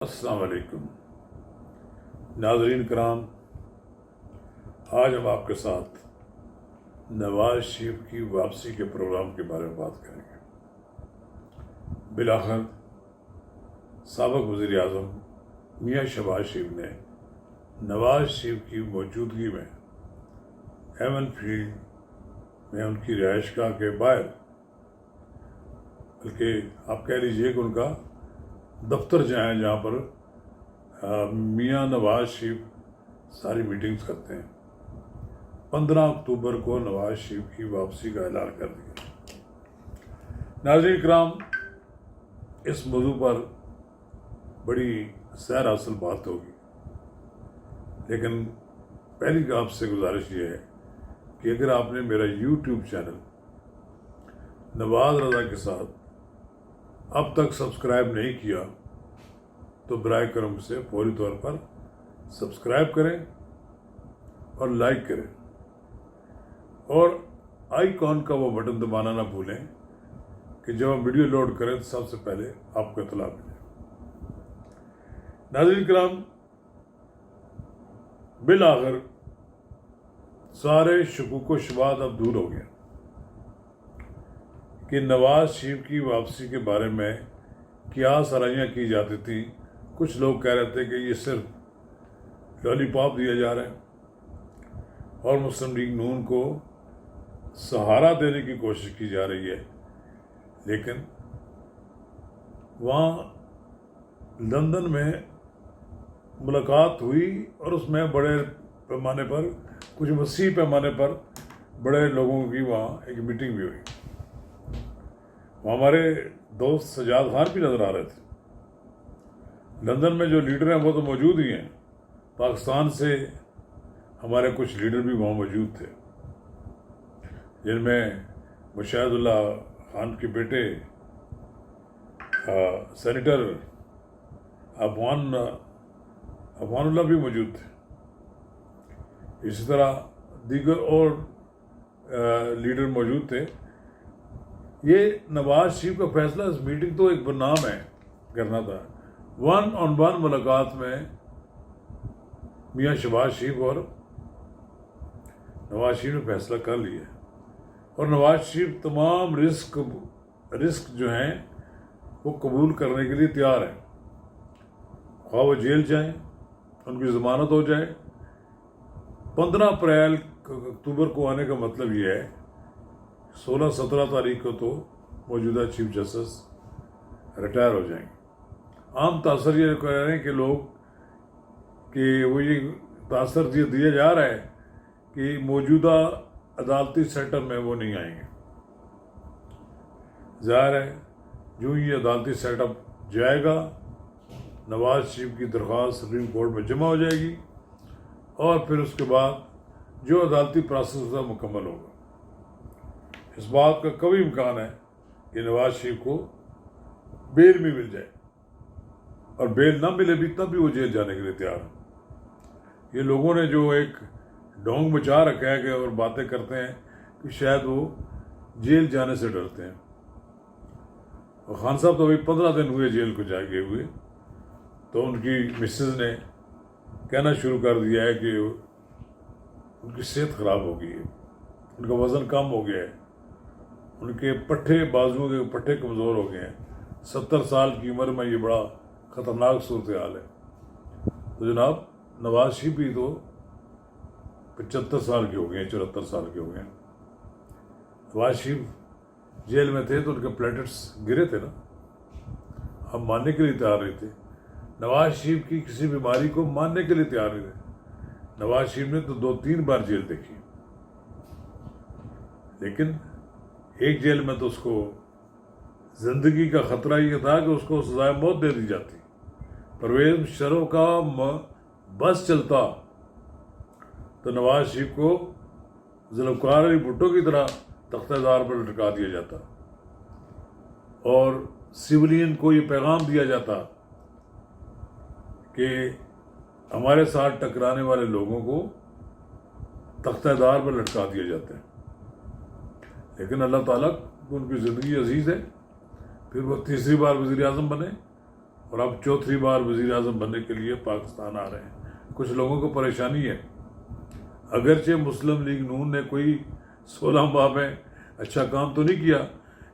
السلام علیکم ناظرین کرام، آج ہم آپ کے ساتھ نواز شریف کی واپسی کے پروگرام کے بارے میں بات کریں گے۔ بالآخر سابق وزیر اعظم میاں شہباز شریف نے نواز شریف کی موجودگی میں ایون فیلڈ میں ان کی رہائش گاہ کے باہر، بلکہ آپ کہہ لیجئے کہ ان کا دفتر جہاں پر میاں نواز شریف ساری میٹنگز کرتے ہیں، 15 اکتوبر کو نواز شریف کی واپسی کا اعلان کر دیا۔ ناظرین کرام، اس موضوع پر بڑی سیر حاصل بات ہوگی، لیکن پہلی آپ سے گزارش یہ ہے کہ اگر آپ نے میرا یوٹیوب چینل نواز رضا کے ساتھ اب تک سبسکرائب نہیں کیا تو برائے کرم سے فوری طور پر سبسکرائب کریں اور لائک کریں، اور آئی کون کا وہ بٹن دبانا نہ بھولیں کہ جب ہم ویڈیو لوڈ کریں تو سب سے پہلے آپ کو اطلاع ملے۔ ناظرین کرام، بالآخر سارے شکوک و شبہات اب دور ہو گئے کہ نواز شریف کی واپسی کے بارے میں کیا سرائیاں کی جاتی تھیں۔ کچھ لوگ کہہ رہے تھے کہ یہ صرف لالی پاپ دیا جا رہا ہے اور مسلم لیگ نون کو سہارا دینے کی کوشش کی جا رہی ہے، لیکن وہاں لندن میں ملاقات ہوئی اور اس میں بڑے پیمانے پر، کچھ وسیع پیمانے پر بڑے لوگوں کی وہاں ایک میٹنگ بھی ہوئی۔ وہ ہمارے دوست سجاد خان بھی نظر آ رہے تھے۔ لندن میں جو لیڈر ہیں وہ تو موجود ہی ہیں، پاکستان سے ہمارے کچھ لیڈر بھی وہاں موجود تھے، جن میں مشاہد اللہ خان کے بیٹے سینیٹر افغان اللہ بھی موجود تھے۔ اسی طرح دیگر اور لیڈر موجود تھے۔ یہ نواز شریف کا فیصلہ، اس میٹنگ تو ایک برنامہ ہے کرنا تھا، 1 on 1 ملاقات میں میاں شہباز شریف اور نواز شریف نے فیصلہ کر لیا، اور نواز شریف تمام رسک جو ہیں وہ قبول کرنے کے لیے تیار ہیں، خواہ وہ جیل جائیں، ان کی ضمانت ہو جائے۔ 15 اکتوبر کو آنے کا مطلب یہ ہے 16-17 تاریخ کو تو موجودہ چیف جسٹس ریٹائر ہو جائیں گے۔ عام تاثر یہ کہہ رہے ہیں کہ لوگ کہ وہ یہ تاثر یہ دیا جا رہا ہے کہ موجودہ عدالتی سیٹ اپ میں وہ نہیں آئیں گے۔ ظاہر ہے جو یہ عدالتی سیٹ اپ جائے گا، نواز شریف کی درخواست سپریم کورٹ میں جمع ہو جائے گی، اور پھر اس کے بعد جو عدالتی پروسیس ہوگا مکمل ہوگا۔ اس بات کا کبھی امکان ہے کہ نواز شریف کو بیل بھی مل جائے، اور بیل نہ ملے بھی تب بھی وہ جیل جانے کے لیے تیار ہیں۔ یہ لوگوں نے جو ایک ڈھونگ مچا رکھا ہے کہ اور باتیں کرتے ہیں کہ شاید وہ جیل جانے سے ڈرتے ہیں، اور خان صاحب تو ابھی 15 دن ہوئے جیل کو جا گئے ہوئے، تو ان کی مسز نے کہنا شروع کر دیا ہے کہ ان کی صحت خراب ہو گئی ہے، ان کا وزن کم ہو گیا ہے، ان کے بازوؤں کے پٹھے کمزور ہو گئے ہیں۔ 70 سال کی عمر میں یہ بڑا خطرناک صورتحال ہے۔ تو جناب نواز شریف بھی تو 75 سال کے ہو گئے ہیں، 74 سال کے ہو گئے ہیں۔ نواز شریف جیل میں تھے تو ان کے پلیٹس گرے تھے نا، ہم ماننے کے لیے تیار نہیں تھے۔ نواز شریف کی کسی بیماری کو ماننے کے لیے تیار نہیں تھے۔ نواز شریف نے تو 2-3 بار جیل دیکھی، لیکن ایک جیل میں تو اس کو زندگی کا خطرہ یہ تھا کہ اس کو سزائے موت دے دی جاتی۔ پرویز مشرف کا بس چلتا تو نواز شریف کو ذوالفقار علی بھٹو کی طرح تختہ دار پر لٹکا دیا جاتا، اور سویلین کو یہ پیغام دیا جاتا کہ ہمارے ساتھ ٹکرانے والے لوگوں کو تختہ دار پر لٹکا دیا جاتا ہے۔ لیکن اللہ تعالیٰ کو ان کی زندگی عزیز ہے، پھر وہ تیسری بار وزیر اعظم بنے، اور اب چوتھی بار وزیر اعظم بننے کے لیے پاکستان آ رہے ہیں۔ کچھ لوگوں کو پریشانی ہے، اگرچہ مسلم لیگ نون نے کوئی 16 ماہ میں اچھا کام تو نہیں کیا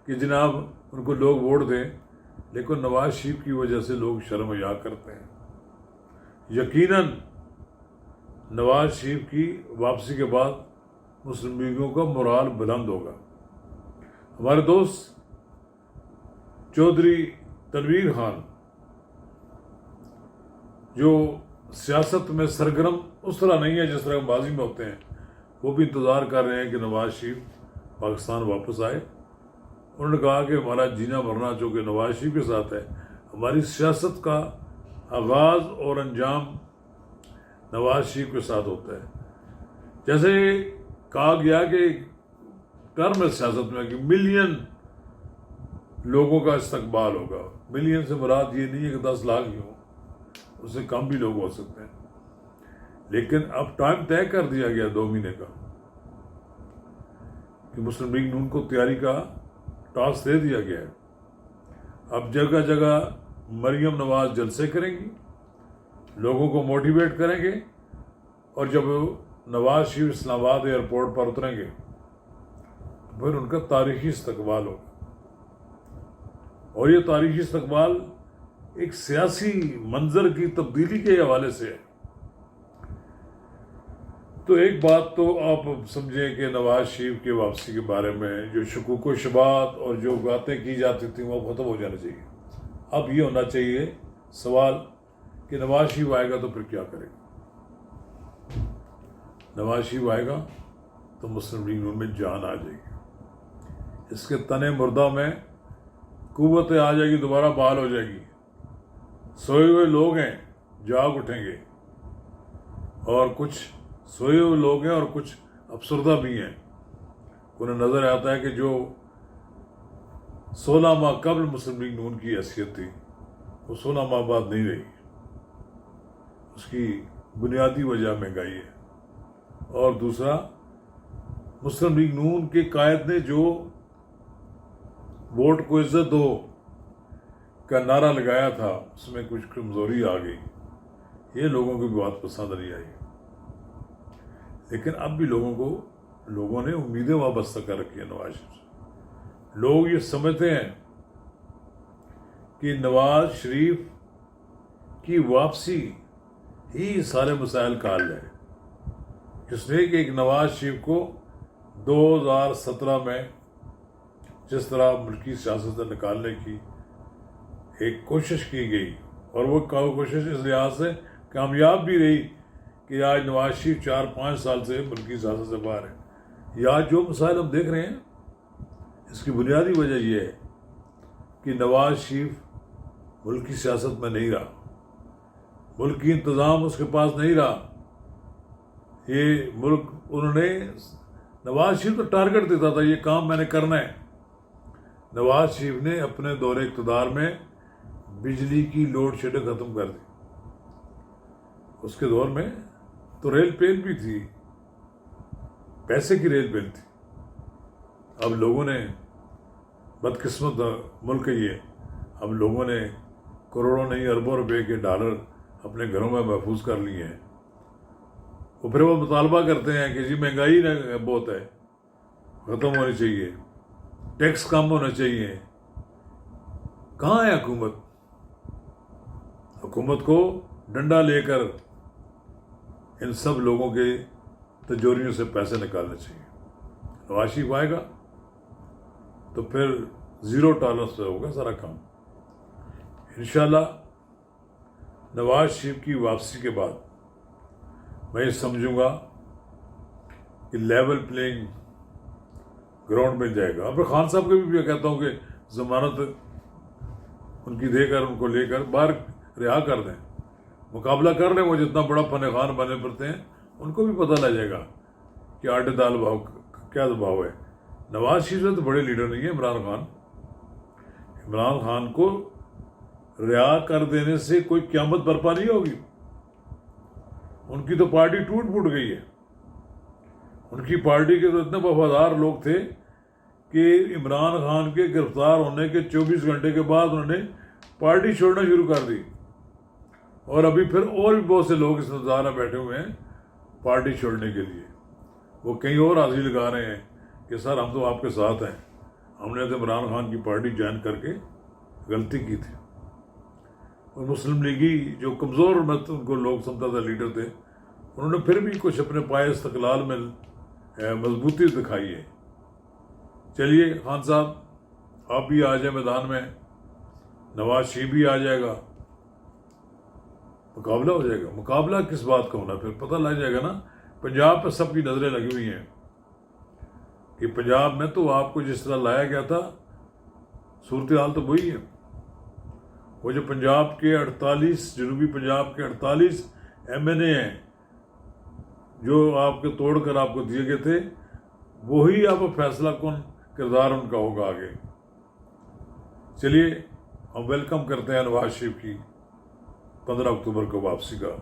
کہ جناب ان کو لوگ ووٹ دیں، لیکن نواز شریف کی وجہ سے لوگ شرم حیا کرتے ہیں۔ یقیناً نواز شریف کی واپسی کے بعد مسلم لیگوں کا مورال بلند ہوگا۔ ہمارے دوست چودھری تنویر خان جو سیاست میں سرگرم اس طرح نہیں ہے جس طرح ماضی میں ہوتے ہیں، وہ بھی انتظار کر رہے ہیں کہ نواز شریف پاکستان واپس آئے۔ انہوں نے کہا کہ ہمارا جینا مرنا چونکہ نواز شریف کے ساتھ ہے، ہماری سیاست کا آغاز اور انجام نواز شریف کے ساتھ ہوتا ہے۔ جیسے کہا گیا کہ ٹرم ہے سیاست میں کہ ملین لوگوں کا استقبال ہوگا۔ ملین سے مراد یہ نہیں ہے کہ 10 لاکھ ہی ہوں، اس سے کم بھی لوگ ہو سکتے ہیں، لیکن اب ٹائم طے کر دیا گیا 2 مہینے کا کہ مسلم لیگ نون کو تیاری کا ٹاسک دے دیا گیا ہے۔ اب جگہ جگہ مریم نواز جلسے کریں گی، لوگوں کو موٹیویٹ کریں گے، اور جب نواز شریف اسلام آباد ایئرپورٹ پر اتریں گے پھر ان کا تاریخی استقبال ہوگا، اور یہ تاریخی استقبال ایک سیاسی منظر کی تبدیلی کے حوالے سے ہے۔ تو ایک بات تو آپ سمجھیں کہ نواز شریف کے واپسی کے بارے میں جو شکوک و شبہات اور جو باتیں کی جاتی تھیں وہ ختم ہو جانا چاہیے۔ اب یہ ہونا چاہیے سوال کہ نواز شریف آئے گا تو پھر کیا کرے گا؟ نواز شریف آئے گا تو مسلم لیگ نون میں جان آ جائے گی، اس کے تن مردہ میں قوت آ جائے گی، دوبارہ بحال ہو جائے گی۔ سوئے ہوئے لوگ ہیں، جاگ اٹھیں گے، اور کچھ سوئے ہوئے لوگ ہیں اور کچھ افسردہ بھی ہیں۔ انہیں نظر آتا ہے کہ جو 16 ماہ قبل مسلم لیگ نون کی حیثیت تھی وہ 16 ماہ بعد نہیں رہی۔ اس کی بنیادی وجہ مہنگائی ہے، اور دوسرا مسلم لیگ نون کے قائد نے جو ووٹ کو عزت دو کا نعرہ لگایا تھا اس میں کچھ کمزوری آ گئی، یہ لوگوں کو بھی بات پسند نہیں آئی۔ لیکن اب بھی لوگوں نے امیدیں وابستہ کر رکھی ہیں نواز شریف سے۔ لوگ یہ سمجھتے ہیں کہ نواز شریف کی واپسی ہی سارے مسائل کا حل ہے، اس لیے کہ ایک نواز شریف کو 2017 میں جس طرح ملکی سیاست سے نکالنے کی ایک کوشش کی گئی، اور وہ کوشش اس لحاظ سے کامیاب بھی رہی کہ آج نواز شریف 4-5 سال سے ملکی سیاست سے باہر ہے۔ یا جو مسائل ہم دیکھ رہے ہیں اس کی بنیادی وجہ یہ ہے کہ نواز شریف ملکی سیاست میں نہیں رہا، ملکی انتظام اس کے پاس نہیں رہا۔ یہ ملک انہوں نے نواز شریف تو ٹارگٹ دیتا تھا، یہ کام میں نے کرنا ہے۔ نواز شریف نے اپنے دور اقتدار میں بجلی کی لوڈ شیڈنگ ختم کر دی۔ اس کے دور میں تو ریل پین بھی تھی، پیسے کی ریل پین تھی۔ اب لوگوں نے، بدقسمت ملک ہے یہ، اب لوگوں نے کروڑوں نہیں اربوں روپے کے ڈالر اپنے گھروں میں محفوظ کر لیے ہیں۔ وہ پھر وہ مطالبہ کرتے ہیں کہ جی مہنگائی بہت ہے، ختم ہونی چاہیے، ٹیکس کم ہونا چاہیے۔ کہاں ہے حکومت؟ حکومت کو ڈنڈا لے کر ان سب لوگوں کے تجوریوں سے پیسے نکالنے چاہیے۔ نواز شریف آئے گا تو پھر 0 ٹالرنس پہ ہوگا سارا کام انشاءاللہ۔ نواز شریف کی واپسی کے بعد میں یہ سمجھوں گا کہ لیول پلینگ گراؤنڈ میں جائے گا۔ اب خان صاحب کے بھی میں کہتا ہوں کہ ضمانت ان کی دے کر ان کو لے کر باہر رہا کر دیں، مقابلہ کر لیں۔ وہ جتنا بڑا فن خان بنے پڑتے ہیں ان کو بھی پتہ لگ جائے گا کہ آٹے دال بھاؤ کیا دباؤ ہے۔ نواز شریف سے تو بڑے لیڈر نہیں ہیں عمران خان۔ عمران خان کو رہا کر دینے سے کوئی قیامت برپا نہیں ہوگی۔ ان کی تو پارٹی ٹوٹ پھوٹ گئی ہے۔ ان کی پارٹی کے تو اتنے وفادار لوگ تھے کہ عمران خان کے گرفتار ہونے کے 24 گھنٹے کے بعد انہوں نے پارٹی چھوڑنا شروع کر دی، اور ابھی پھر اور بھی بہت سے لوگ اس انتظار میں بیٹھے ہوئے ہیں پارٹی چھوڑنے کے لیے. وہ کہیں اور حاضری لگا رہے ہیں کہ سر ہم تو آپ کے ساتھ ہیں، ہم نے تو عمران خان کی پارٹی جوائن کر کے غلطی کی تھی. اور مسلم لیگی جو کمزور ان کو لوگ سمجھتا تھا لیڈر تھے، انہوں نے پھر بھی کچھ اپنے پائے استقلال میں مضبوطی دکھائی ہے. چلیے خان صاحب آپ بھی آ جائیں میدان میں، نواز شریف بھی آ جائے گا، مقابلہ ہو جائے گا. مقابلہ کس بات کا ہونا، پھر پتہ لگ جائے گا نا. پنجاب پہ سب کی نظریں لگی ہوئی ہیں کہ پنجاب میں تو آپ کو جس طرح لایا گیا تھا صورتحال تو وہی ہے. وہ جو پنجاب کے 48 جنوبی پنجاب کے 48 MNA ہیں جو آپ کے توڑ کر آپ کو دیے گئے تھے، وہی آپ کو فیصلہ کن کردار ان کا ہوگا آگے. چلیے ہم ویلکم کرتے ہیں نواز شریف کی 15 اکتوبر کو واپسی کا،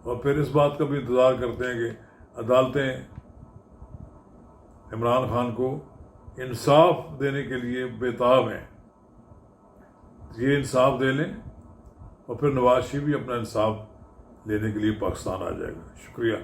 اور پھر اس بات کا بھی انتظار کرتے ہیں کہ عدالتیں عمران خان کو انصاف دینے کے لیے بےتاب ہیں. یہ انصاف دے لیں اور پھر نواز شریف بھی اپنا انصاف لینے کے لیے پاکستان آ جائے گا. شکریہ.